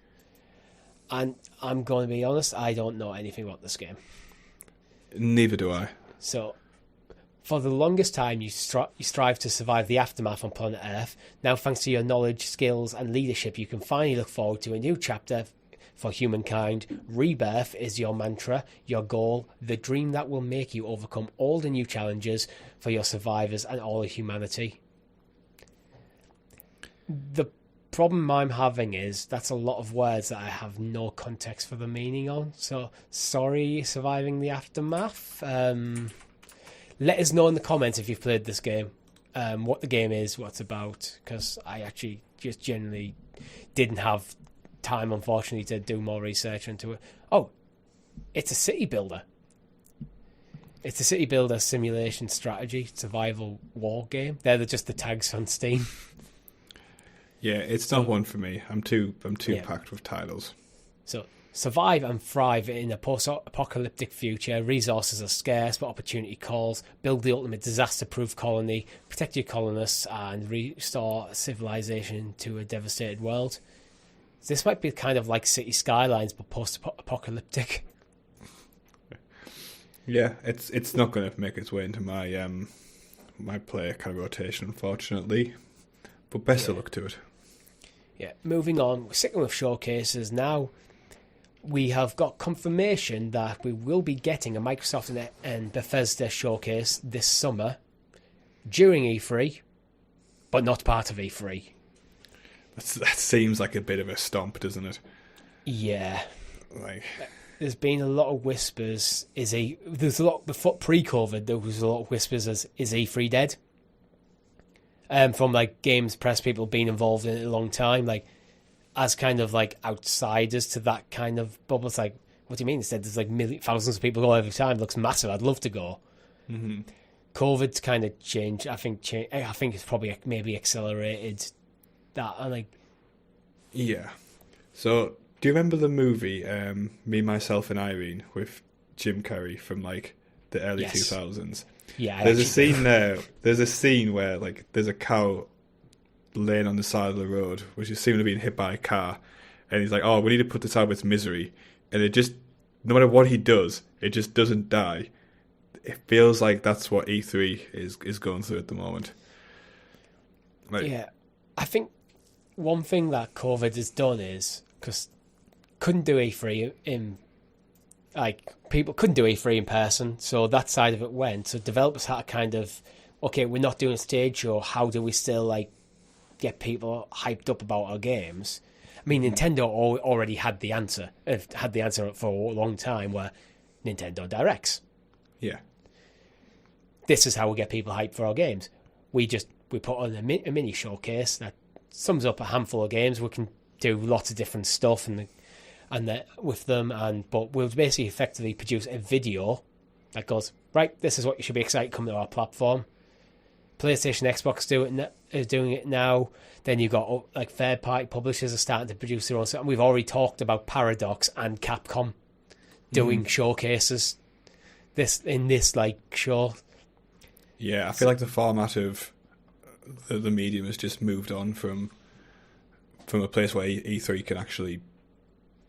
And I'm going to be honest, I don't know anything about this game. Neither do I. So, for the longest time, you strive to survive the aftermath on planet Earth. Now, thanks to your knowledge, skills, and leadership, you can finally look forward to a new chapter for humankind. Rebirth is your mantra, your goal, the dream that will make you overcome all the new challenges for your survivors and all of humanity. The problem I'm having is that's a lot of words that I have no context for the meaning on. So, sorry, Surviving the Aftermath. Let us know in the comments if you've played this game, what the game is, what it's about, because I actually just generally didn't have time, unfortunately, to do more research into it. Oh, it's a city builder. It's a city builder simulation strategy survival war game. They're just the tags on Steam. Yeah, it's not one for me. I'm too packed with titles. So, survive and thrive in a post-apocalyptic future. Resources are scarce, but opportunity calls. Build the ultimate disaster-proof colony. Protect your colonists and restore civilization to a devastated world. This might be kind of like City Skylines, but post-apocalyptic. Yeah, it's not going to make its way into my my player kind of rotation, unfortunately. But best of luck to it. Yeah, moving on. We're sticking with showcases now. We have got confirmation that we will be getting a Microsoft and Bethesda showcase this summer during E3, but not part of E3. That seems like a bit of a stomp, doesn't it? Yeah. Like, there's been a lot of whispers. There's a lot before pre-COVID. There was a lot of whispers as is E3 dead? From like games press people being involved in it a long time, like as kind of like outsiders to that kind of bubble. It's like, what do you mean? Instead, there's like thousands of people go every time. It looks massive. I'd love to go. Mm-hmm. COVID's kind of changed. I think it's probably maybe accelerated that. And like, yeah. So, do you remember the movie Me, Myself, and Irene with Jim Carrey from like the early 2000s? Yeah, there's a scene there. There's a scene where like there's a cow laying on the side of the road, which is seemingly being hit by a car, and he's like, "Oh, we need to put this out of its misery." And it just, no matter what he does, it just doesn't die. It feels like that's what E3 is going through at the moment. Like, yeah, I think one thing that COVID has done is because couldn't do E3 in. Like, people couldn't do E3 in person, so that side of it went. So developers had to kind of, okay, we're not doing a stage show, how do we still, like, get people hyped up about our games? I mean, Nintendo already had the answer. Had the answer for a long time, where Nintendo Directs. Yeah. This is how we get people hyped for our games. We put on a mini showcase that sums up a handful of games. We can do lots of different stuff with them, but we'll basically effectively produce a video that goes, right, this is what you should be excited coming to our platform. PlayStation, Xbox is doing it now. Then you've got like third-party publishers are starting to produce their own stuff. And we've already talked about Paradox and Capcom doing showcases in this like show. Yeah, I feel like the format of the medium has just moved on from a place where E3 can actually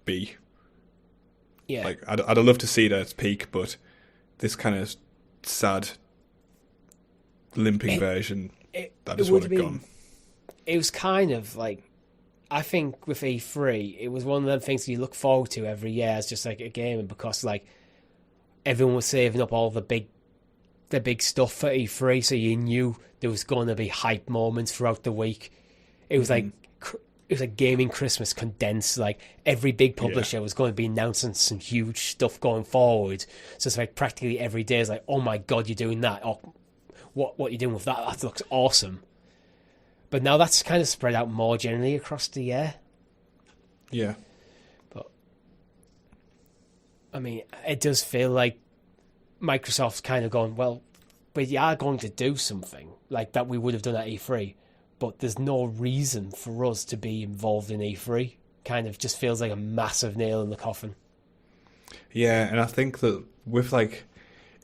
be. Yeah, like I'd love to see it at its peak, but this kind of sad, limping version that is what it gone. It was kind of like, I think with E3, it was one of them things you look forward to every year as just like a game, because like everyone was saving up all the big stuff for E3, so you knew there was going to be hype moments throughout the week. It was like. It was like gaming Christmas condensed. Like every big publisher was going to be announcing some huge stuff going forward. So it's like practically every day is like, oh my god, you're doing that. Or what you're doing with that? That looks awesome. But now that's kind of spread out more generally across the year. Yeah. But I mean, it does feel like Microsoft's kind of gone, well, we are going to do something like that we would have done at E3. but there's no reason for us to be involved in E3. Kind of just feels like a massive nail in the coffin. Yeah, and I think that with like,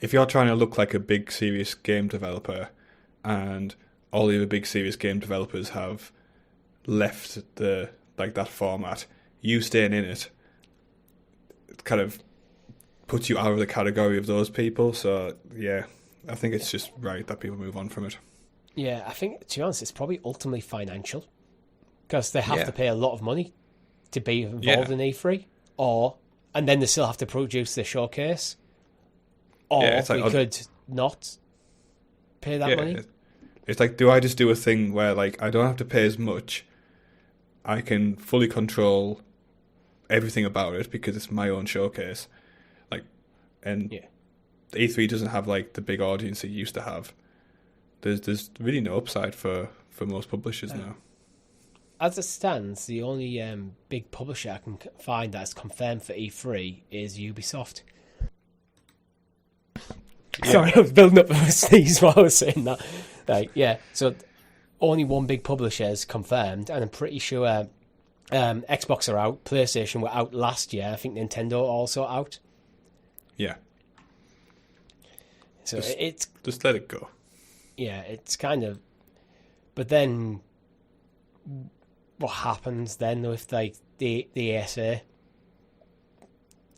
if you're trying to look like a big serious game developer, and all the other big serious game developers have left that format, you staying in it kind of puts you out of the category of those people. So yeah, I think it's just right that people move on from it. Yeah, I think, to be honest, it's probably ultimately financial, because they have to pay a lot of money to be involved in E3, and then they still have to produce the showcase, or we could not pay that money. It's like, do I just do a thing where like I don't have to pay as much, I can fully control everything about it because it's my own showcase, like, and E3 doesn't have like the big audience it used to have. There's really no upside for most publishers now. As it stands, the only big publisher I can find that's confirmed for E3 is Ubisoft. Yeah. Sorry, I was building up a sneeze while I was saying that. So only one big publisher is confirmed, and I'm pretty sure Xbox are out, PlayStation were out last year. I think Nintendo are also out. Yeah. So it's just let it go. Yeah, it's kind of. But then, what happens then with like the ASA?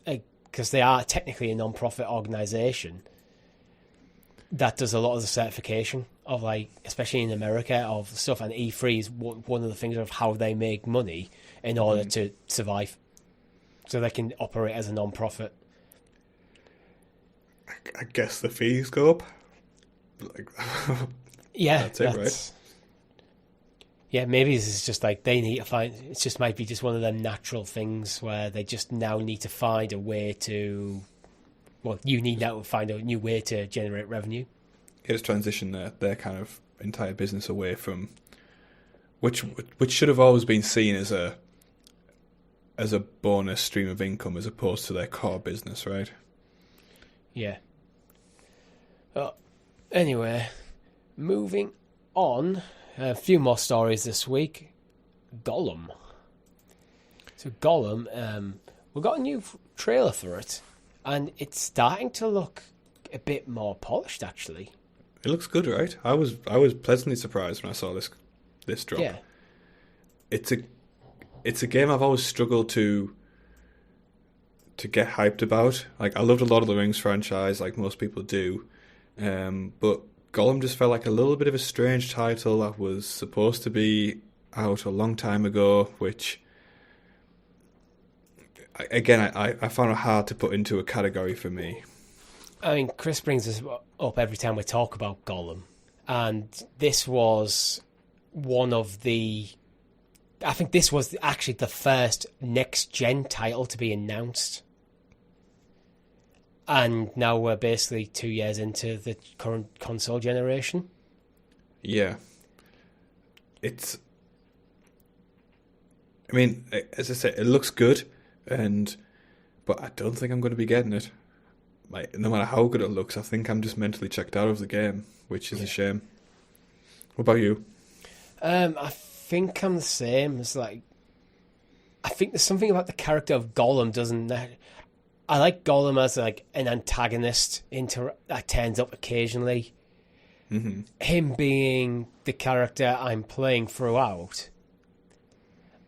Because they are technically a non-profit organisation that does a lot of the certification of, like, especially in America, of stuff, and E3 is one of the things of how they make money in order to survive, so they can operate as a non-profit. I guess the fees go up. Like, that's it, right? Yeah, maybe this is just like they need to find. It just might be just one of them natural things where they just now need to find a way to. Well, you need now to find a new way to generate revenue. It's transition their kind of entire business away from, which should have always been seen as a bonus stream of income as opposed to their core business, right? Yeah. Anyway, moving on. A few more stories this week. Gollum. So Gollum, we got a new trailer for it, and it's starting to look a bit more polished, actually. It looks good, right? I was pleasantly surprised when I saw this drop. Yeah. It's a game I've always struggled to get hyped about. Like, I loved a Lord of the Rings franchise, like most people do, but Gollum just felt like a little bit of a strange title that was supposed to be out a long time ago, which, again, I found it hard to put into a category for me. I mean, Chris brings this up every time we talk about Gollum, and this was one of the... I think this was actually the first next-gen title to be announced. And now we're basically 2 years into the current console generation. Yeah. I mean, as I say, it looks good, but I don't think I'm going to be getting it. Like, no matter how good it looks, I think I'm just mentally checked out of the game, which is a shame. What about you? I think I'm the same. It's like, I think there's something about the character of Gollum doesn't... I like Gollum as like an antagonist that turns up occasionally. Mm-hmm. Him being the character I'm playing throughout,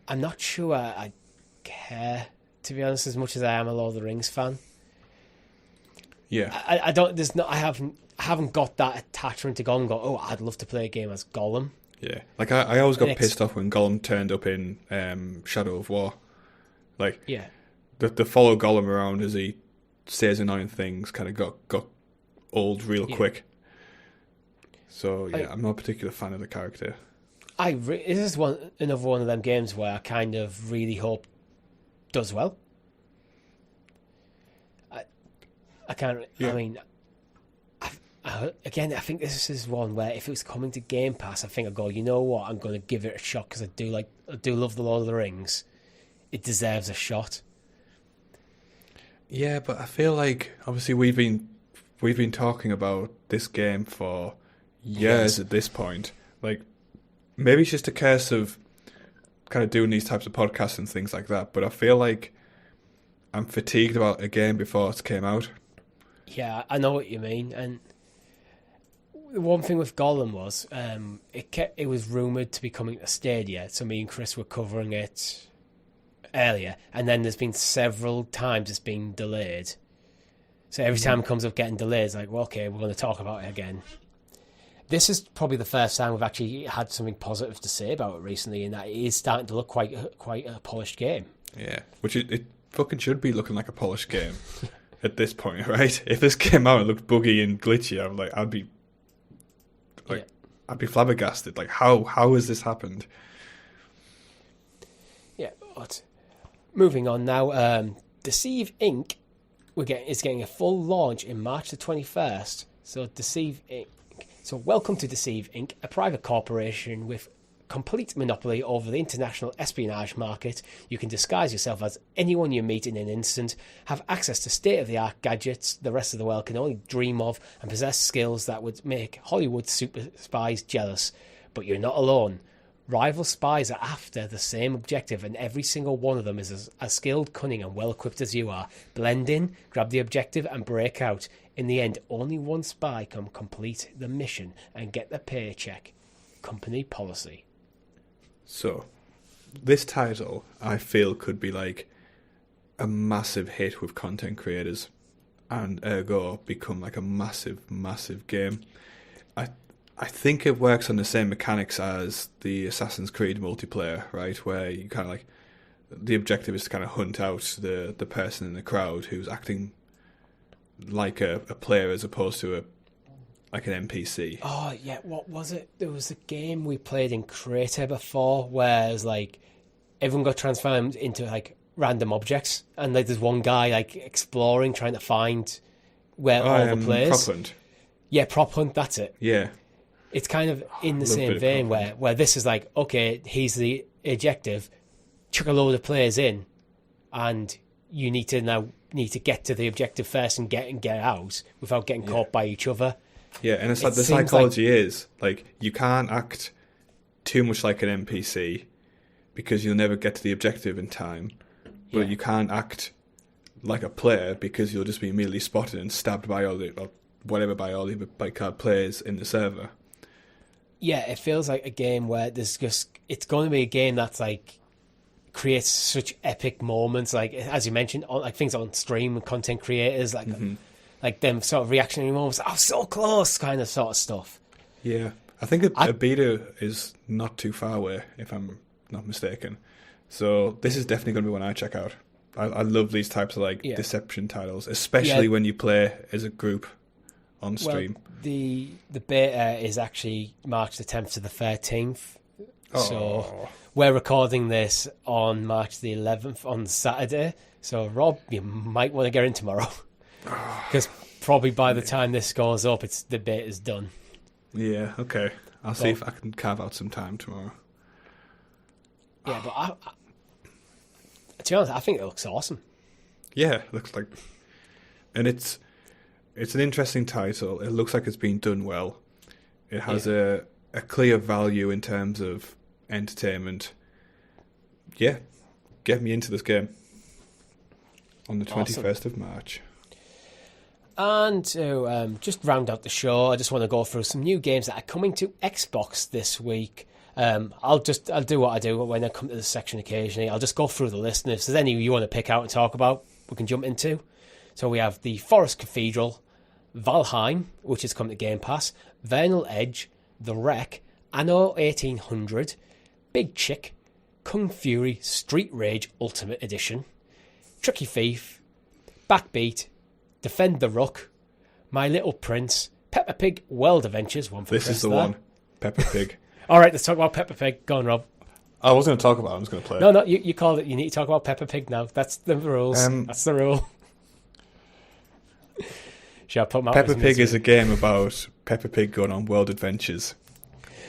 I'm not sure I care, to be honest, as much as I am a Lord of the Rings fan. Yeah, I don't. There's not. I haven't got that attachment to Gollum. I'd love to play a game as Gollum. Yeah, like I always got pissed off when Gollum turned up in Shadow of War. Like, yeah. The follow Gollum around as he says annoying things kind of got old real quick. So yeah, I'm not a particular fan of the character. This is another one of them games where I kind of really hope does well. I can't. Yeah. I mean, I think this is one where if it was coming to Game Pass, I think I'd go, you know what, I'm going to give it a shot because I do love the Lord of the Rings. It deserves a shot. Yeah, but I feel like obviously we've been talking about this game for years at this point. Like, maybe it's just a curse of kind of doing these types of podcasts and things like that, but I feel like I'm fatigued about a game before it came out. Yeah, I know what you mean. And the one thing with Gollum was it was rumoured to be coming to Stadia, so me and Chris were covering it earlier, and then there's been several times it's been delayed. So every time it comes up getting delayed, it's like, well, okay, we're going to talk about it again. This is probably the first time we've actually had something positive to say about it recently, and that it is starting to look quite a polished game. Yeah, which it fucking should be looking like a polished game at this point, right? If this came out and looked buggy and glitchy, I'd be flabbergasted. Like, how has this happened? Yeah, but moving on now, Deceive Inc. is getting a full launch in March the 21st. So Deceive Inc. So welcome to Deceive Inc., a private corporation with complete monopoly over the international espionage market. You can disguise yourself as anyone you meet in an instant, have access to state-of-the-art gadgets the rest of the world can only dream of, and possess skills that would make Hollywood super spies jealous. But you're not alone. Rival spies are after the same objective, and every single one of them is as skilled, cunning, and well-equipped as you are. Blend in, grab the objective, and break out. In the end, only one spy can complete the mission and get the paycheck. Company policy. So, this title, I feel, could be like a massive hit with content creators, and ergo become like a massive, massive game. I think it works on the same mechanics as the Assassin's Creed multiplayer, right? Where you kind of like, the objective is to kind of hunt out the person in the crowd who's acting like a player as opposed to an NPC. Oh, yeah, what was it? There was a game we played in Crater before where it was like everyone got transformed into like random objects, and like there's one guy like exploring, trying to find where all the players. Prop Hunt. Yeah, Prop Hunt, that's it. Yeah. It's kind of in the same vein where this is like, okay, he's the objective, chuck a load of players in, and you need to get to the objective first and get out without getting caught by each other. Yeah, and it's like the psychology is like you can't act too much like an NPC because you'll never get to the objective in time, but you can't act like a player because you'll just be immediately spotted and stabbed by all the card players in the server. Yeah, it feels like a game where it's going to be a game that's like creates such epic moments, like as you mentioned, like things on stream and content creators, like like them sort of reactionary moments. Oh, so close, kind of sort of stuff. Yeah, I think a beta is not too far away, if I'm not mistaken. So this is definitely going to be one I check out. I love these types of like deception titles, especially when you play as a group on stream. Well, the beta is actually March the 10th to the 13th. So we're recording this on March the 11th on Saturday. So Rob, you might want to get in tomorrow because probably by the time this goes up, the beta's done. Yeah, okay. I'll see if I can carve out some time tomorrow. Yeah, but to be honest, I think it looks awesome. Yeah, it looks like, and it's an interesting title. It looks like it's been done well. It has a clear value in terms of entertainment. Yeah, get me into this game on the 21st of March. And to just round out the show, I just want to go through some new games that are coming to Xbox this week. I'll do what I do when I come to this section occasionally. I'll just go through the list, and if there's any you want to pick out and talk about, we can jump into. So we have the Forest Cathedral, Valheim, which is coming to Game Pass, Vernal Edge, The Wreck, Anno 1800, Big Chick, Kung Fury Street Rage Ultimate Edition, Tricky Thief, Backbeat, Defend the Rook, My Little Prince, Peppa Pig World Adventures. One for this Chris is the there. one, Peppa Pig. All right, let's talk about Peppa Pig. Go on, Rob. I was going to talk about it. I was going to play it. No, you called it. You need to talk about Peppa Pig now. That's the rules. That's the rule. Shall I put my Peppa Pig is a game about Peppa Pig going on world adventures.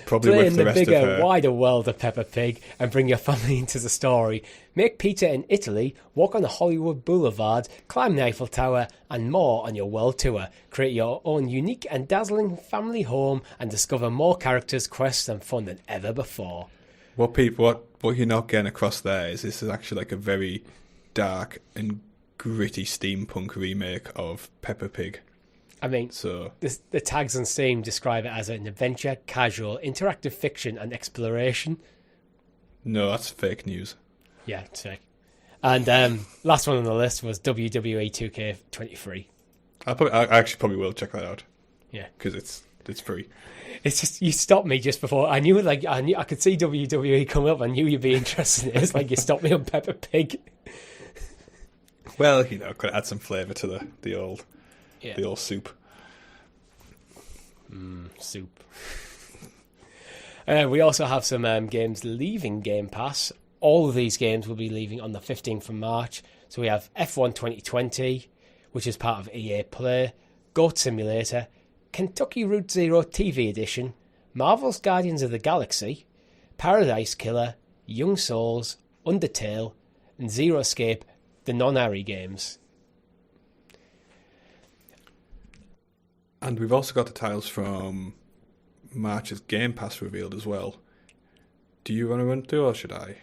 Probably Play with in the the rest of bigger, her. wider world of Peppa Pig and bring your family into the story. Make pizza in Italy, walk on the Hollywood Boulevard, climb the Eiffel Tower, and more on your world tour. Create your own unique and dazzling family home and discover more characters, quests, and fun than ever before. What you're not getting across there is this is actually like a very dark and gritty steampunk remake of Peppa Pig. I mean, So the tags on Steam describe it as an adventure, casual, interactive fiction, and exploration. no, that's fake news. Yeah, it's fake. And last one on the list was WWE 2K23. I actually probably will check that out. Yeah, because it's free. it's just you stopped me just before I knew. Like I could see WWE come up. I knew you'd be interested in it. It's like you stopped me on Peppa Pig. Well, could add some flavour to the old soup. Soup. We also have some games leaving Game Pass. All of these games will be leaving on the 15th of March. So we have F1 2020, which is part of EA Play, Goat Simulator, Kentucky Route Zero TV Edition, Marvel's Guardians of the Galaxy, Paradise Killer, Young Souls, Undertale, and Zero Escape, the non-Ari games. And we've also got the titles from March's Game Pass revealed as well. Do you want to run through or should I?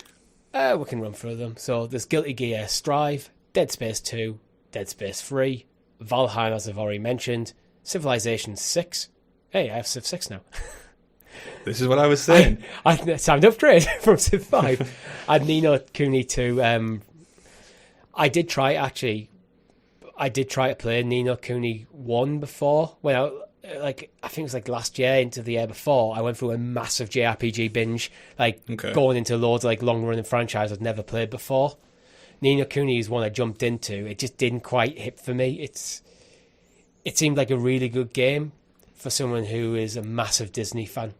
We can run through them. So there's Guilty Gear Strive, Dead Space 2, Dead Space 3, Valheim, as I've already mentioned, Civilization 6. Hey, I have Civ 6 now. This is what I was saying. I sound upgrade from Civ 5. And Ni no Kuni 2. I did try to play Ni no Kuni 1 before. When I think it was like last year into the year before, I went through a massive JRPG binge, going into loads of long running franchise I'd never played before. Ni no Kuni is one I jumped into. It just didn't quite hit for me. It seemed like a really good game for someone who is a massive Disney fan.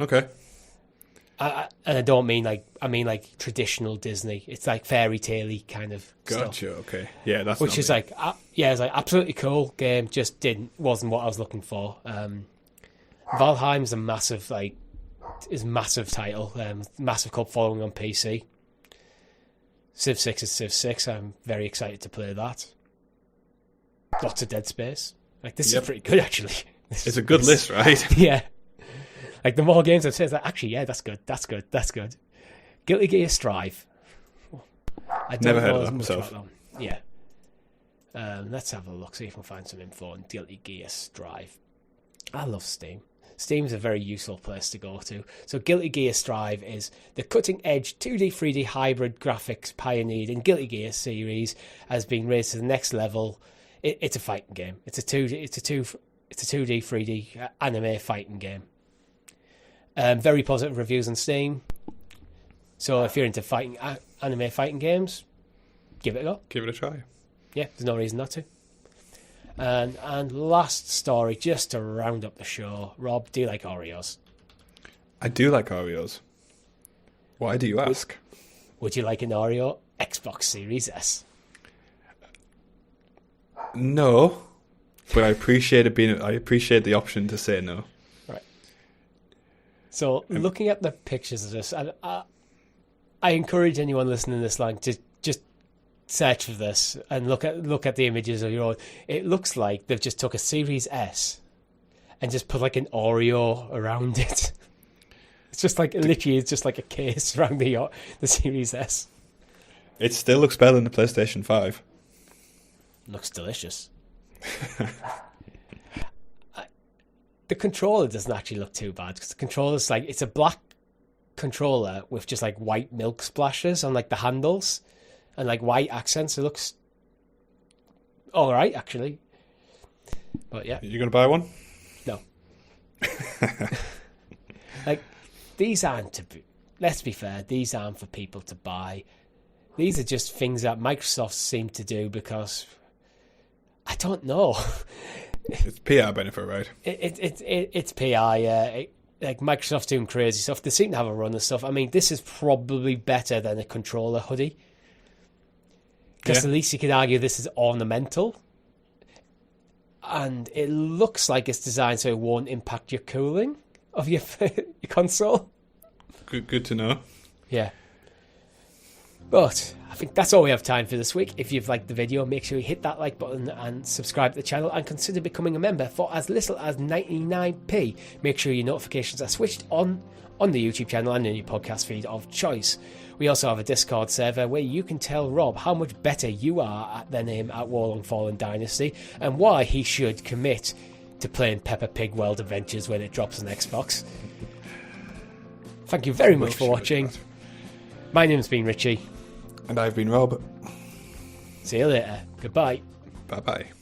Okay. And I don't mean traditional Disney. It's like fairy tale-y kind of Gotcha. stuff. Okay. Yeah, that's Which not is me. it's absolutely cool game. Just wasn't what I was looking for. Valheim is a massive title. Massive cult following on PC. Civ 6 is Civ 6. I'm very excited to play that. Lots of Dead Space. This is pretty good actually. It's a good list, right? Yeah. The more games I've said, that's good. Guilty Gear Strive. I don't Never heard know of as that much myself. about them. Yeah. Let's have a look, see if we can find some info on Guilty Gear Strive. I love Steam. Steam's a very useful place to go to. So Guilty Gear Strive is the cutting-edge 2D, 3D hybrid graphics pioneered in Guilty Gear series, has been raised to the next level. It's a fighting game. It's a 2D, 3D anime fighting game. Very positive reviews on Steam. So if you're into anime fighting games, give it a go. Give it a try. Yeah, there's no reason not to. And last story, just to round up the show. Rob, do you like Oreos? I do like Oreos. Why do you ask? Would you like an Oreo Xbox Series S? No, but I appreciate the option to say no. Right. So looking at the pictures of this, and I encourage anyone listening to this line to just search for this and look at the images of your own. It looks like they've just took a Series S and just put an Oreo around it. It's just literally it's just like a case around the Series S. It still looks better than the PlayStation 5. Looks delicious. The controller doesn't actually look too bad because the controller's it's a black controller with just white milk splashes on the handles and white accents. It looks all right actually. But yeah, You gonna buy one? no. These aren't let's be fair, these aren't for people to buy. These are just things that Microsoft seem to do because I don't know. It's PR benefit, right? It's PR, yeah. Microsoft's doing crazy stuff. They seem to have a run of stuff. I mean, this is probably better than a controller hoodie. Because at least you could argue this is ornamental. And it looks like it's designed so it won't impact your cooling of your console. Good to know. Yeah. But I think that's all we have time for this week. If you've liked the video, make sure you hit that like button and subscribe to the channel, and consider becoming a member for as little as 99p. Make sure your notifications are switched on the YouTube channel and in your podcast feed of choice. We also have a Discord server where you can tell Rob how much better you are than him at Warlong Fallen Dynasty, and why he should commit to playing Peppa Pig World Adventures when it drops on Xbox. Thank you very much for watching. My name's been Richie. And I've been Rob. See you later. Goodbye. Bye-bye.